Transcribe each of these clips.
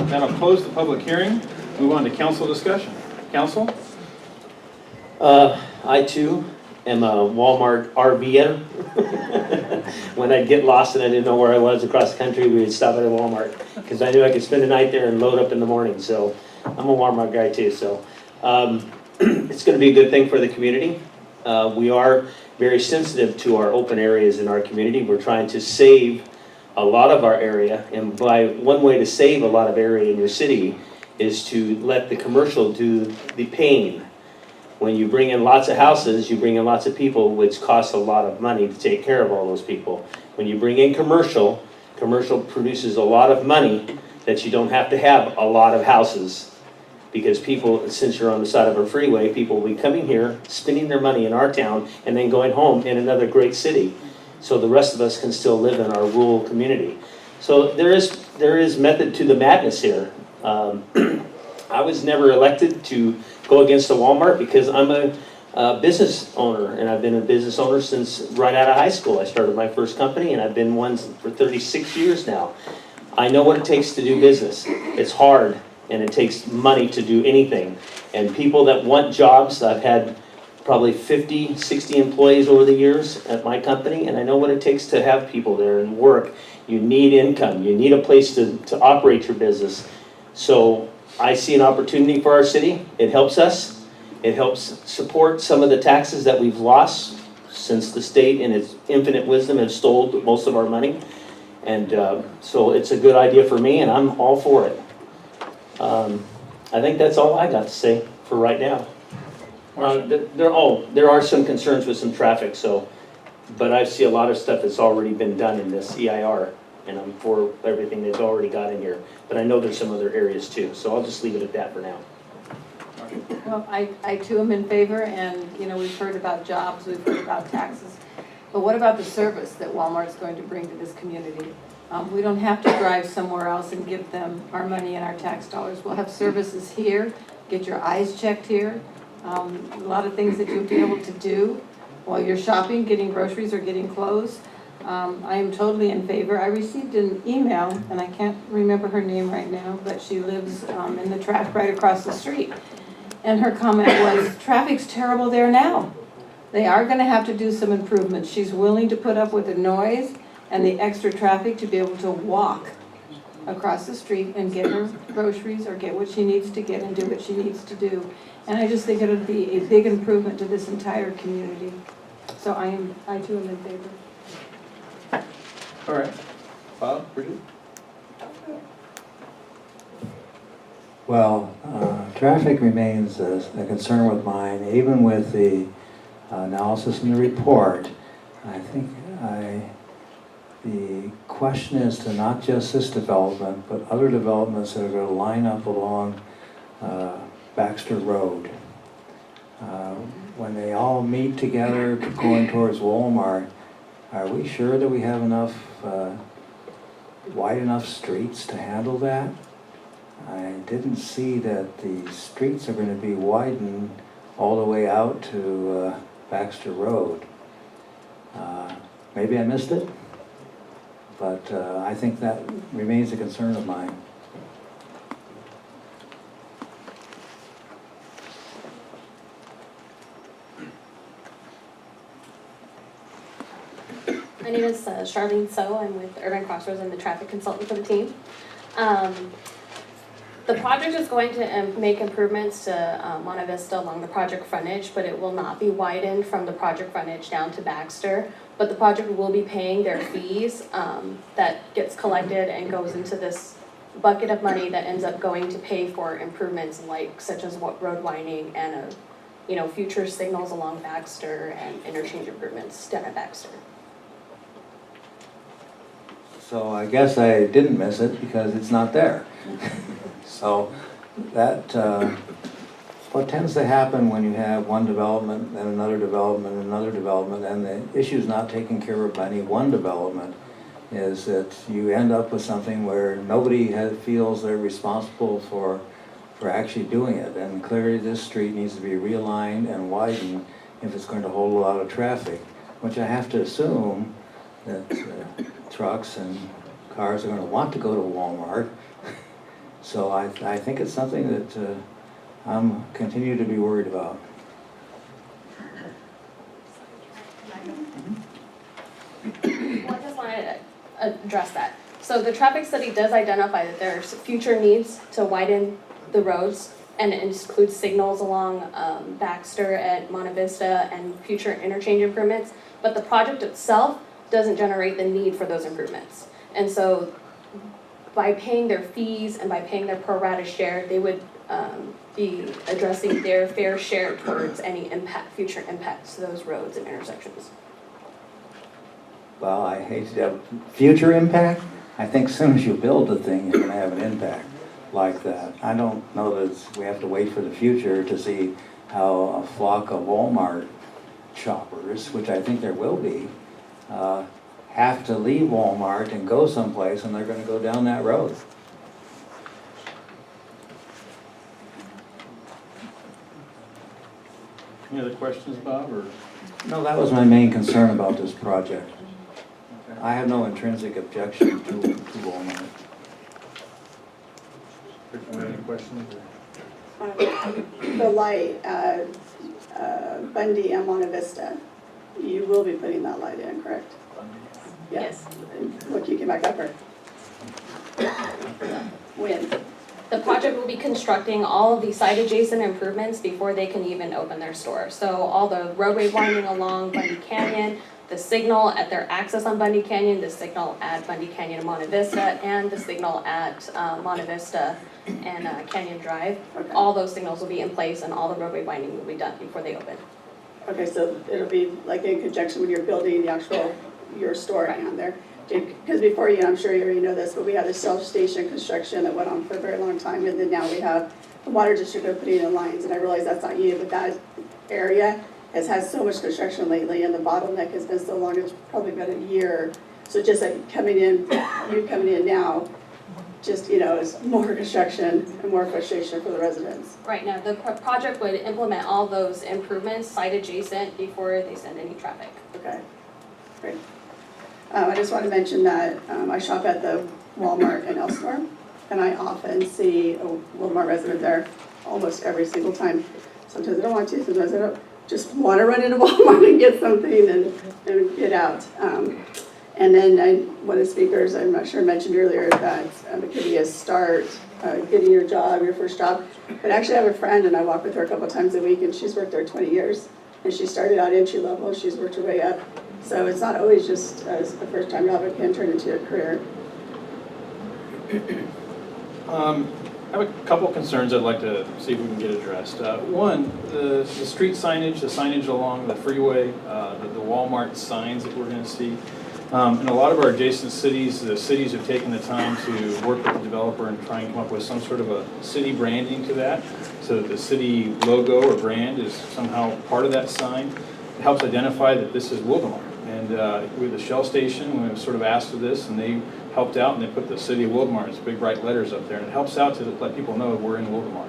Then I'll close the public hearing, move on to council discussion. Council? I too am a Walmart RVer. When I'd get lost and I didn't know where I was across the country, we would stop at a Walmart because I knew I could spend the night there and load up in the morning. So I'm a Walmart guy too. So it's going to be a good thing for the community. We are very sensitive to our open areas in our community. We're trying to save a lot of our area, and by one way to save a lot of area in your city is to let the commercial do the paying. When you bring in lots of houses, you bring in lots of people, which costs a lot of money to take care of all those people. When you bring in commercial, commercial produces a lot of money that you don't have to have a lot of houses. Because people, since you're on the side of a freeway, people will be coming here, spending their money in our town, and then going home in another great city. So the rest of us can still live in our rural community. So there is method to the madness here. I was never elected to go against the Walmart because I'm a business owner, and I've been a business owner since right out of high school. I started my first company, and I've been one for 36 years now. I know what it takes to do business. It's hard, and it takes money to do anything. And people that want jobs, I've had probably 50, 60 employees over the years at my company, and I know what it takes to have people there and work. You need income. You need a place to operate your business. So I see an opportunity for our city. It helps us. It helps support some of the taxes that we've lost since the state in its infinite wisdom has stole most of our money. And so it's a good idea for me, and I'm all for it. I think that's all I got to say for right now. There are some concerns with some traffic, but I see a lot of stuff that's already been done in this EIR, and I'm for everything that's already got in here. But I know there's some other areas too, so I'll just leave it at that for now. Well, I too am in favor, and we've heard about jobs, we've heard about taxes, but what about the service that Walmart's going to bring to this community? We don't have to drive somewhere else and give them our money and our tax dollars. We'll have services here, get your eyes checked here. A lot of things that you'll be able to do while you're shopping, getting groceries or getting clothes. I am totally in favor. I received an email, and I can't remember her name right now, but she lives in the track right across the street. And her comment was, traffic's terrible there now. They are going to have to do some improvements. She's willing to put up with the noise and the extra traffic to be able to walk across the street and get her groceries or get what she needs to get and do what she needs to do. And I just think it would be a big improvement to this entire community. So I too am in favor. All right. Bob, Bridget? Well, traffic remains a concern with mine, even with the analysis in the report. I think the question is to not just this development, but other developments that are going to line up along Baxter Road. When they all meet together going towards Wildomar, are we sure that we have enough wide enough streets to handle that? I didn't see that the streets are going to be widened all the way out to Baxter Road. Maybe I missed it, but I think that remains a concern of mine. My name is Charlene So. I'm with Urban Crossroads. I'm the traffic consultant for the team. The project is going to make improvements to Monte Vista along the project frontage, but it will not be widened from the project frontage down to Baxter. But the project will be paying their fees that gets collected and goes into this bucket of money that ends up going to pay for improvements such as road widening and future signals along Baxter and interchange improvements down at Baxter. So I guess I didn't miss it because it's not there. So that, what tends to happen when you have one development and another development and another development, and the issue's not taken care of by any one development, is that you end up with something where nobody feels they're responsible for actually doing it. And clearly this street needs to be realigned and widened if it's going to hold a lot of traffic, which I have to assume that trucks and cars are going to want to go to Walmart. So I think it's something that I'm continue to be worried about. Well, I just wanted to address that. So the traffic study does identify that there's future needs to widen the roads, and it includes signals along Baxter at Monte Vista and future interchange improvements. But the project itself doesn't generate the need for those improvements. And so by paying their fees and by paying their pro rata share, they would be addressing their fair share towards any future impacts to those roads and intersections. Well, I hate to have future impact. I think as soon as you build the thing, you're gonna have an impact like that. I don't know that we have to wait for the future to see how a flock of Walmart shoppers, which I think there will be, have to leave Walmart and go someplace, and they're gonna go down that road. Any other questions, Bob, or? No, that was my main concern about this project. I have no intrinsic objection to Wildomar. Any questions? The light at Bundy and Monte Vista, you will be putting that light in, correct? Yes. Look, you can back up her. When? The project will be constructing all of the site adjacent improvements before they can even open their store. So all the roadway winding along Bundy Canyon, the signal at their access on Bundy Canyon, the signal at Bundy Canyon and Monte Vista, and the signal at Monte Vista and Canyon Drive. Okay. All those signals will be in place and all the roadway winding will be done before they open. Okay, so it'll be like in conjunction when you're building the actual, your store on there. Because before you, I'm sure you already know this, but we had the self-station construction that went on for a very long time, and then now we have the water district are putting in lines, and I realize that's not you, but that area has had so much construction lately, and the bottleneck has been so long, it's probably been a year. So just like coming in, you coming in now, just, you know, is more construction and more frustration for the residents. Right now, the project would implement all those improvements site adjacent before they send any traffic. Okay, great. I just want to mention that I shop at the Walmart in Elsinore, and I often see a Wildomar resident there almost every single time. Sometimes I don't want to, sometimes I don't, just want to run into Walmart and get something and get out. And then one of the speakers, I'm not sure, mentioned earlier that it could be a start, getting your job, your first job. But actually I have a friend, and I walk with her a couple times a week, and she's worked there 20 years. And she started out entry level, and she's worked her way up. So it's not always just a first-time job, it can turn into a career. I have a couple concerns I'd like to see if we can get addressed. One, the street signage, the signage along the freeway, the Walmart signs that we're gonna see. In a lot of our adjacent cities, the cities have taken the time to work with the developer and try and come up with some sort of a city branding to that, so that the city logo or brand is somehow part of that sign. It helps identify that this is Wildomar. And with the Shell station, we were sort of asked for this, and they helped out, and they put the city of Wildomar, it's big bright letters up there, and it helps out to let people know we're in Wildomar.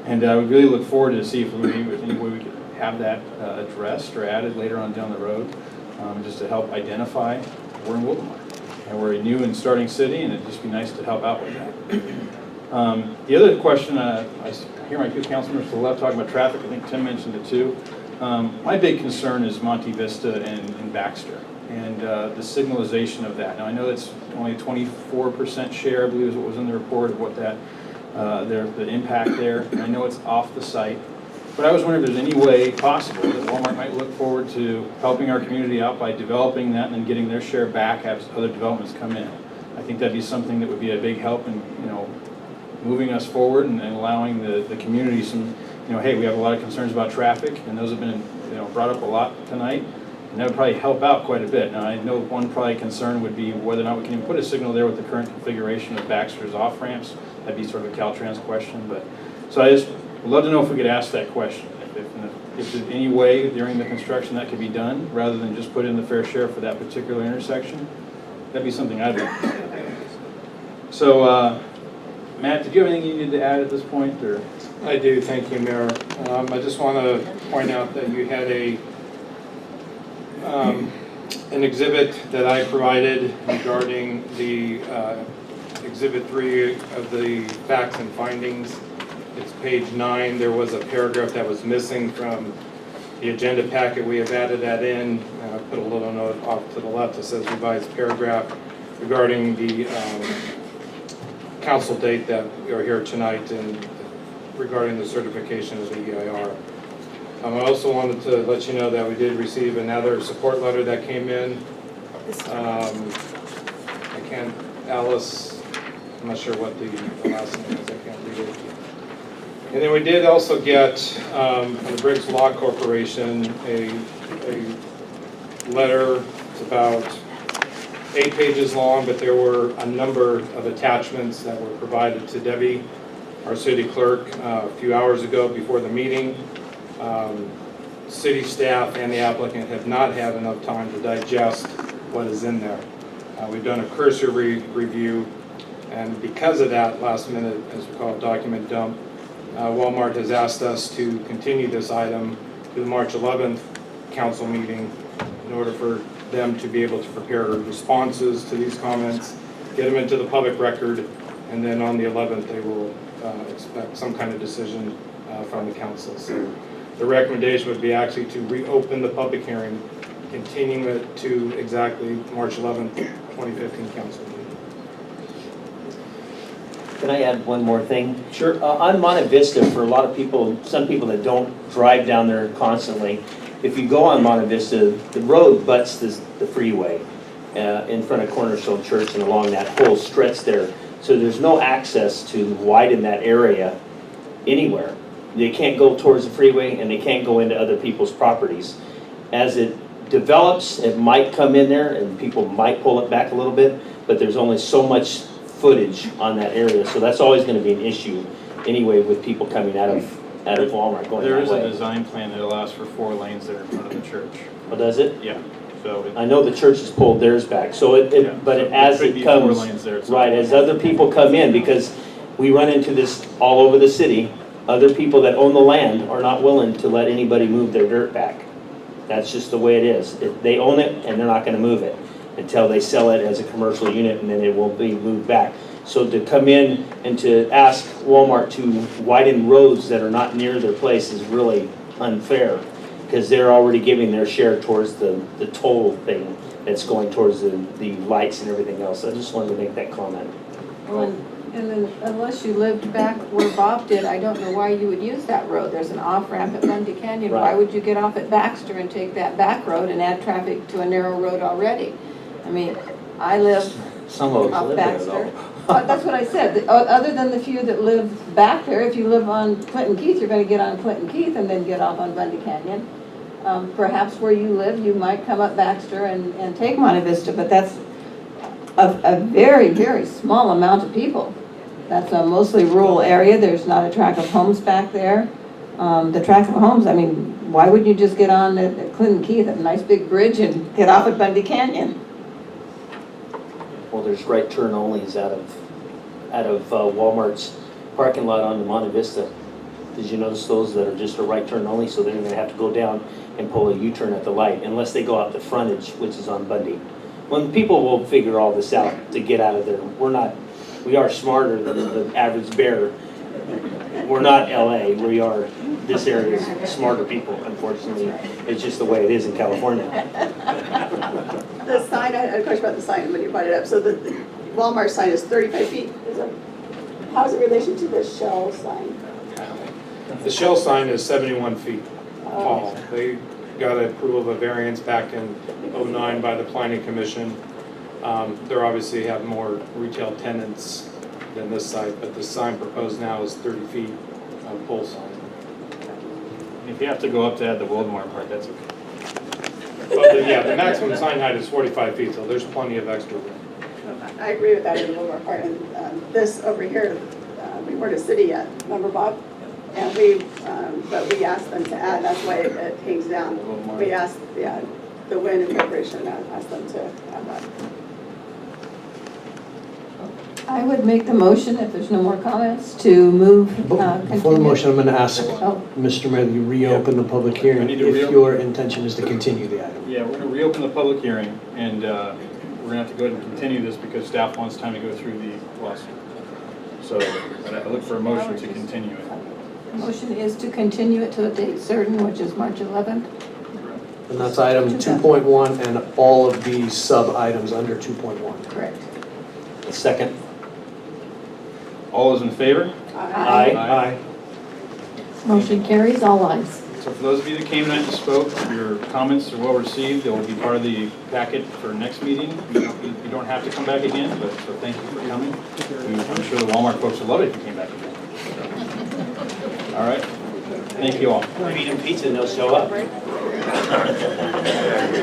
And we really look forward to see if there's any way we could have that addressed or added later on down the road, just to help identify we're in Wildomar. And we're a new and starting city, and it'd just be nice to help out with that. The other question, I hear my two council members to the left talking about traffic, I think Tim mentioned it too. My big concern is Monte Vista and Baxter, and the signalization of that. Now, I know it's only a 24% share, I believe is what was in the report of what that, the impact there. And I know it's off the site, but I was wondering if there's any way possible that Walmart might look forward to helping our community out by developing that and then getting their share back as other developments come in. I think that'd be something that would be a big help in, moving us forward and allowing the community some, hey, we have a lot of concerns about traffic, and those have been, brought up a lot tonight, and that would probably help out quite a bit. Now, I know one probably concern would be whether or not we can even put a signal there with the current configuration of Baxter's off-ramps. That'd be sort of a Caltrans question, but, so I just would love to know if we could ask that question. If there's any way during the construction that could be done, rather than just put in the fair share for that particular intersection, that'd be something I'd like to see. So, Matt, did you have anything you needed to add at this point, or? I do, thank you, Mayor. I just want to point out that you had an exhibit that I provided regarding the Exhibit 3 of the facts and findings. It's page 9. There was a paragraph that was missing from the agenda packet. We have added that in. I put a little note off to the left that says revised paragraph regarding the council date that we are here tonight and regarding the certification of the EIR. I also wanted to let you know that we did receive another support letter that came in. Alice, I'm not sure what the last name is, I can't read it. And then we did also get from the Briggs Law Corporation a letter. It's about 8 pages long, but there were a number of attachments that were provided to Debbie, our city clerk, a few hours ago before the meeting. City staff and the applicant have not had enough time to digest what is in there. We've done a cursory review, and because of that last minute, as we call it, document dump, Walmart has asked us to continue this item to the March 11th council meeting in order for them to be able to prepare responses to these comments, get them into the public record, and then on the 11th they will expect some kind of decision from the council. So the recommendation would be actually to reopen the public hearing, continuing it to exactly March 11th, 2015 council meeting. Can I add one more thing? Sure. On Monte Vista, for a lot of people, some people that don't drive down there constantly, if you go on Monte Vista, the road butts the freeway in front of Cornerstone Church and along that whole stretch there. So there's no access to widen that area anywhere. They can't go towards the freeway and they can't go into other people's properties. As it develops, it might come in there and people might pull it back a little bit, but there's only so much footage on that area. So that's always going to be an issue anyway with people coming out of Walmart going There that is way. a design plan that allows for 4 lanes there in front of the church. Oh, does it? Yeah, so I know the church has pulled theirs back, so yeah, but so as could it be 4 comes, lanes there at some right, point. as other people come in, because we run into this all over the city, other people that own the land are not willing to let anybody move their dirt back. That's just the way it is. They own it and they're not gonna move it until they sell it as a commercial unit and then it will be moved back. So to come in and to ask Walmart to widen roads that are not near their place is really unfair, because they're already giving their share towards the toll thing that's going towards the lights and everything else. I just wanted to make that comment. Well, and then unless you lived back where Bob did, I don't know why you would use that road. There's an off-ramp at Bundy Canyon. Why Right. would you get off at Baxter and take that back road and add traffic to a narrow road already? I mean, I live Some of us off live there Baxter. though. That's what I said. Other than the few that live back there, if you live on Clinton Keith, you're gonna get on Clinton Keith and then get off on Bundy Canyon. Perhaps where you live, you might come up Baxter and take Monte Vista, but that's a very, very small amount of people. That's a mostly rural area. There's not a tract of homes back there. The tract of homes, I mean, why wouldn't you just get on at Clinton Keith, a nice big bridge, and get off at Bundy Canyon? Well, there's right turn onlys out of Walmart's parking lot on the Monte Vista. Did you notice those that are just a right turn only? So they're gonna have to go down and pull a U-turn at the light unless they go out the frontage, which is on Bundy. When people will figure all this out to get out of there. We are smarter than the average bear. We're not LA, we are, this area is smarter people, unfortunately. It's just the way it is in California. The sign, I had a question about the sign when you brought it up. So the Walmart sign is 35 feet. How's it in relation to the Shell sign? The Shell sign is 71 feet tall. They got approval of a variance back in '09 by the Planning Commission. They're obviously have more retail tenants than this site, but the sign proposed now is 30 feet pole sign. If you have to go up to add the Wildomar part, that's okay. Well, the maximum sign height is 45 feet, so there's plenty of extra room. I agree with that in a little more part. And this over here, we weren't a city yet, remember Bob? And but we asked them to add, that's why it hangs down. We asked, the Wind Corporation, asked them to add that. I would make the motion, if there's no more comments, to move, Before the continue. motion, I'm going to ask Oh. Mr. Mayor, you reopen the public I hearing need to if reopen. your intention is to continue the item. Yeah, we're gonna reopen the public hearing, and we're gonna have to go ahead and continue this because staff wants time to go through the plus. So I look for a motion to continue it. The motion is to continue it to a date certain, which is March 11th. And that's item 2.1 and all of the sub-items under 2.1. Correct. Second. All those in favor? Aye. Motion carries, all ayes. So for those of you that came tonight and spoke, your comments are well received. They will be part of the packet for next meeting. You don't have to come back again, but so thank you for coming. I'm sure the Walmart folks would love it if you came back again. All right. Thank you all. We're eating pizza and they'll show up. I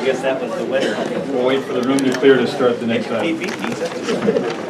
guess that was the winner. We'll wait for the room to clear to start the next item. Pizza.